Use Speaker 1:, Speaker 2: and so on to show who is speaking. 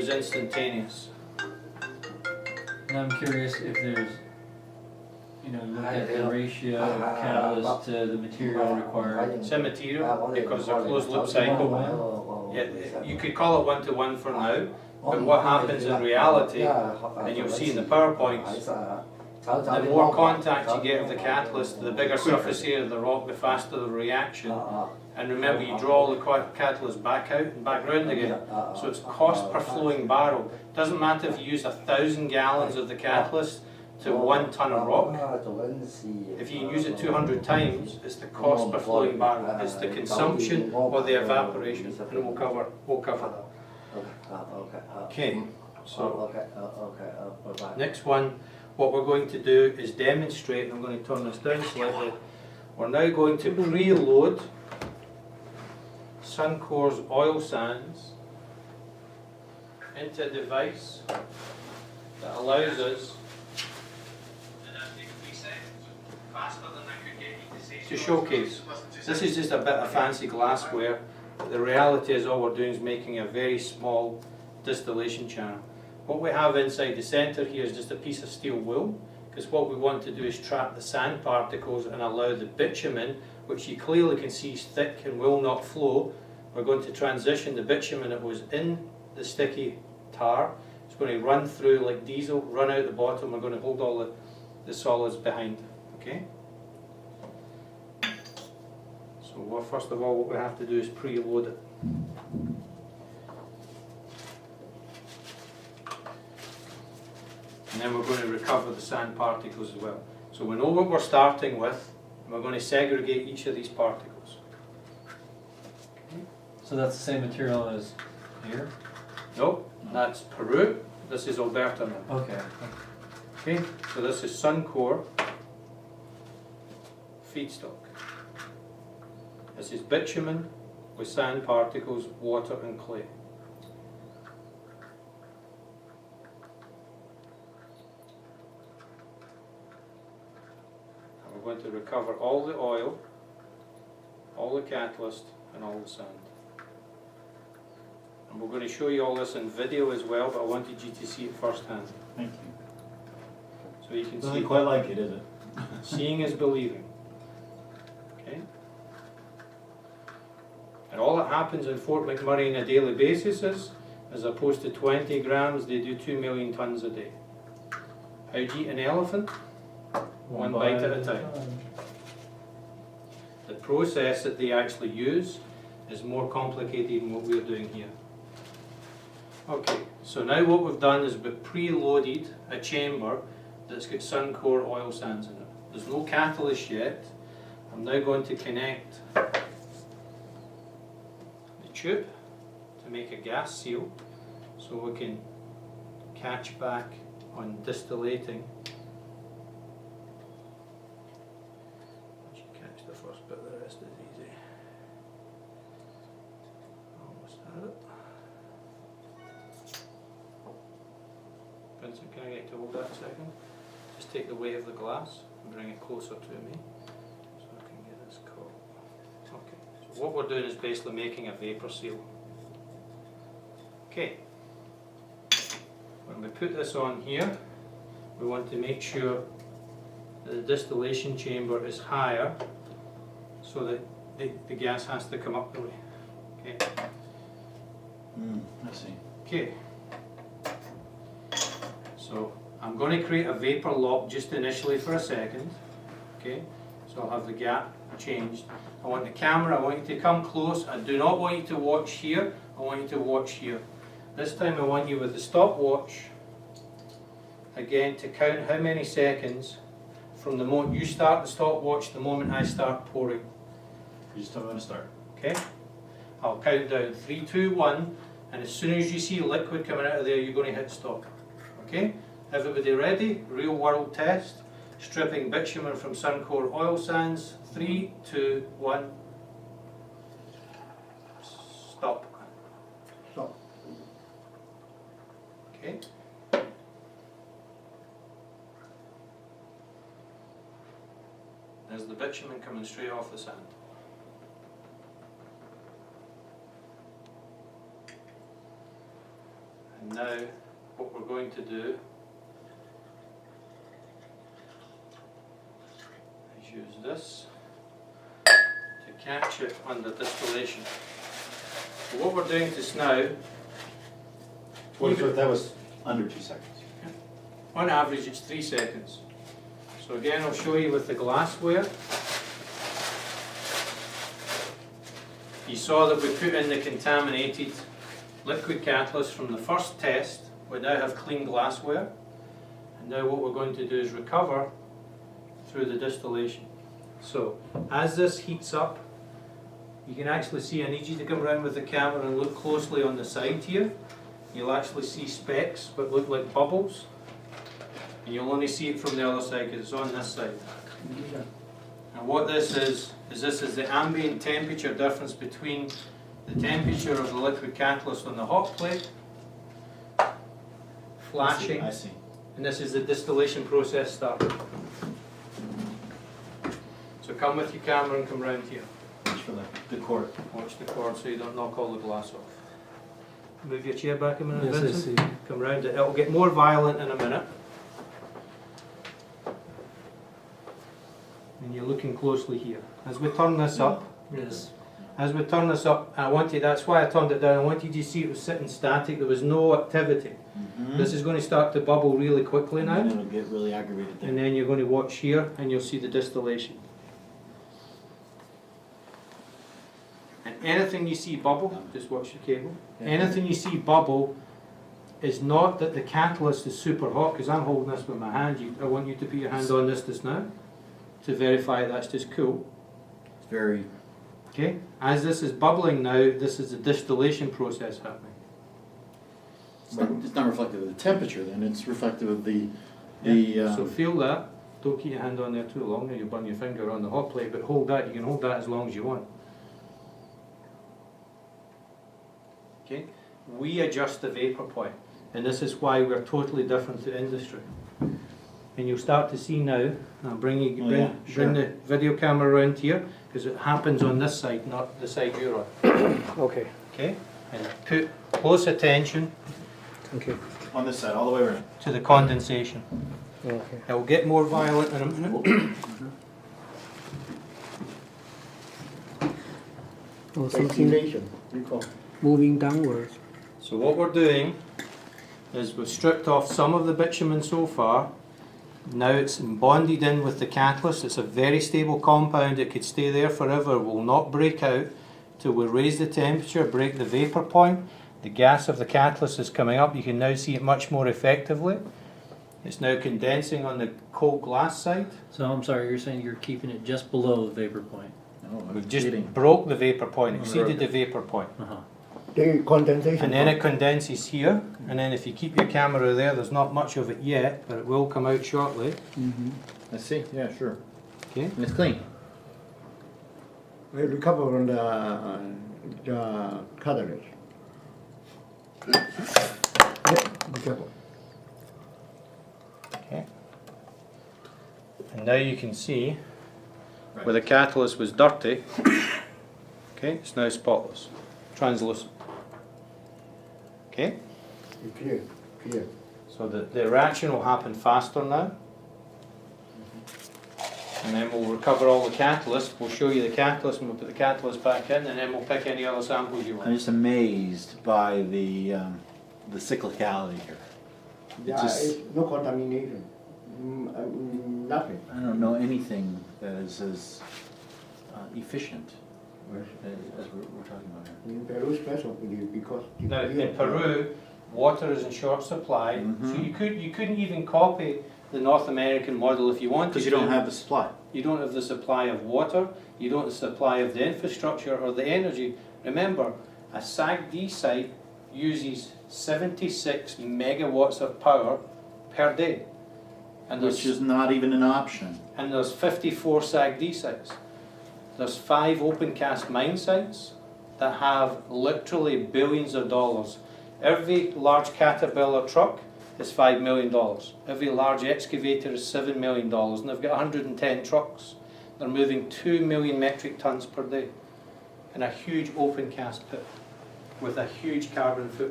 Speaker 1: was instantaneous.
Speaker 2: And I'm curious if there's, look at the ratio of catalyst to the material required.
Speaker 1: It's immaterial because they're closed loop cycle. You could call it 1-to-1 for now, but what happens in reality, and you'll see in the PowerPoints, the more contact you get of the catalyst, the bigger surface area of the rock, the faster the reaction. And remember, you draw all the catalyst back out and back round again. So it's cost per flowing barrel. Doesn't matter if you use 1,000 gallons of the catalyst to 1 ton of rock. If you use it 200 times, it's the cost per flowing barrel. It's the consumption or the evaporation, and we'll cover that. Okay. So next one, what we're going to do is demonstrate. I'm going to turn this down slightly. We're now going to preload Suncor's oil sands into a device that allows us to showcase. This is just a bit of fancy glassware. The reality is all we're doing is making a very small distillation channel. What we have inside the centre here is just a piece of steel wool, because what we want to do is trap the sand particles and allow the bitumen, which you clearly can see is thick and will not flow. We're going to transition the bitumen that was in the sticky tar. It's going to run through like diesel, run out the bottom. We're going to hold all the solids behind. Okay? So first of all, what we have to do is preload it. And then we're going to recover the sand particles as well. So we know what we're starting with, and we're going to segregate each of these particles.
Speaker 2: So that's the same material as here?
Speaker 1: Nope, that's Peru. This is Alberta now.
Speaker 2: Okay.
Speaker 1: Okay, so this is Suncor feedstock. This is bitumen with sand particles, water and clay. And we're going to recover all the oil, all the catalyst and all the sand. And we're going to show you all this in video as well, but I wanted you to see it firsthand.
Speaker 3: Thank you.
Speaker 1: So you can
Speaker 3: Doesn't
Speaker 1: see.
Speaker 3: quite like it, is it?
Speaker 1: Seeing is believing. Okay? And all that happens in Fort McMurray on a daily basis is, as opposed to 20 grams, they do 2 million tons a day. How do you eat an elephant? One bite at a time. The process that they actually use is more complicated than what we're doing here. Okay, so now what we've done is we've preloaded a chamber that's got Suncor oil sands in it. There's no catalyst yet. I'm now going to connect the tube to make a gas seal so we can catch back on distillating. Once you catch the first bit, the rest is easy. Almost had it. Vincent, can I get to hold that a second? Just take the weight of the glass and bring it closer to me so I can get this caught. Okay, so what we're doing is basically making a vapor seal. Okay, when we put this on here, we want to make sure that the distillation chamber is higher so that the gas has to come up the way. Okay.
Speaker 3: I see.
Speaker 1: Okay. So I'm going to create a vapor lock just initially for a second. Okay. So I'll have the gap changed. I want the camera, I want you to come close. I do not want you to watch here. I want you to watch here. This time I want you with the stopwatch again to count how many seconds from the moment you start the stopwatch to the moment I start pouring.
Speaker 3: You just tell me when to start.
Speaker 1: Okay? I'll count down 3, 2, 1, and as soon as you see liquid coming out of there, you're going to hit stop. Okay? Everybody ready? Real world test. Stripping bitumen from Suncor oil sands. 3, 2, 1. Stop.
Speaker 4: Stop.
Speaker 1: Okay? There's the bitumen coming straight off the sand. And now what we're going to do is use this to catch it under distillation. So what we're doing just now,
Speaker 3: That was under 2 seconds.
Speaker 1: on average it's 3 seconds. So again, I'll show you with the glassware. You saw that we put in the contaminated liquid catalyst from the first test. We now have clean glassware. And now what we're going to do is recover through the distillation. So as this heats up, you can actually see, I need you to come around with the camera and look closely on the side here. You'll actually see specks that look like bubbles. And you'll only see it from the other side because it's on this side. And what this is this is the ambient temperature difference between the temperature of the liquid catalyst on the hot plate, flashing,
Speaker 3: I see.
Speaker 1: and this is the distillation process starting. So come with your camera and come round here.
Speaker 3: Watch for the cord.
Speaker 1: Watch the cord so you don't knock all the glass off. Move your chair back a minute,
Speaker 2: Yes, I
Speaker 1: Vincent.
Speaker 2: see.
Speaker 1: Come round it. It'll get more violent in a minute. And you're looking closely here. As we turn this up,
Speaker 2: Yes.
Speaker 1: as we turn this up, that's why I turned it down. I wanted you to see it was sitting static. There was no activity. This is going to start to bubble really quickly
Speaker 3: And
Speaker 1: now.
Speaker 3: then it'll get really aggravated there.
Speaker 1: And then you're going to watch here and you'll see the distillation. And anything you see bubble, just watch the cable.
Speaker 3: Yeah.
Speaker 1: Anything you see bubble is not that the catalyst is super hot, because I'm holding this with my hand. I want you to put your hand on this just now to verify that's just cool.
Speaker 3: It's very.
Speaker 1: Okay? As this is bubbling now, this is the distillation process happening.
Speaker 3: It's not reflective of the temperature then, it's reflective of the,
Speaker 1: So feel that. Don't keep your hand on there too long, or you'll burn your finger on the hot plate, but hold that. You can hold that as long as you want. Okay? We adjust the vapor point, and this is why we're totally different to industry. And you'll start to see now, I'll bring the video camera around here, because it happens on this side, not the side you're on.
Speaker 4: Okay,
Speaker 1: Okay? And put close attention
Speaker 4: okay,
Speaker 3: on this side, all the way around.
Speaker 1: to the condensation.
Speaker 4: okay.
Speaker 1: It will get more violent in a minute.
Speaker 4: Oh, something moving downwards.
Speaker 1: So what we're doing is we've stripped off some of the bitumen so far. Now it's bonded in with the catalyst. It's a very stable compound. It could stay there forever, will not break out till we raise the temperature, break the vapor point. The gas of the catalyst is coming up. You can now see it much more effectively. It's now condensing on the cold glass side.
Speaker 2: So I'm sorry, you're saying you're keeping it just below the vapor point?
Speaker 3: Oh, I'm
Speaker 1: We've just
Speaker 3: kidding.
Speaker 1: broke the vapor point, exceeded the vapor point.
Speaker 2: Uh-huh.
Speaker 4: The condensation.
Speaker 1: And then it condenses here, and then if you keep your camera there, there's not much of it yet, but it will come out shortly.
Speaker 3: I see, yeah, sure.
Speaker 1: Okay.
Speaker 3: And it's clean.
Speaker 4: We recover from the cartilage. Be careful.
Speaker 1: Okay. And now you can see where the catalyst was dirty. Okay, it's now spotless, translucent. Okay,
Speaker 4: Clear, clear.
Speaker 1: so the reaction will happen faster now. And then we'll recover all the catalyst. We'll show you the catalyst and we'll put the catalyst back in, and then we'll pick any other samples you
Speaker 3: I'm
Speaker 1: want.
Speaker 3: just amazed by the cyclicality here.
Speaker 4: Yeah,
Speaker 3: just-
Speaker 4: it's no contamination. Nothing.
Speaker 3: I don't know anything that is as efficient as we're talking about here.
Speaker 4: In Peru special because
Speaker 1: Now in Peru, water is in short supply, so
Speaker 3: Mhm.
Speaker 1: you couldn't even copy the North American model if you wanted
Speaker 3: Because you
Speaker 1: to.
Speaker 3: don't have the supply.
Speaker 1: You don't have the supply of water, you don't have the supply of the infrastructure or the energy. Remember, a SAG-D site uses 76 megawatts of power per day. And
Speaker 3: Which
Speaker 1: there's,
Speaker 3: is not even an option.
Speaker 1: and there's 54 SAG-D sites. There's 5 open cast mine sites that have literally billions of dollars. Every large Caterpillar truck is $5 million. Every large excavator is $7 million. And they've got 110 trucks. They're moving 2 million metric tons per day in a huge open cast pit with a huge carbon footprint.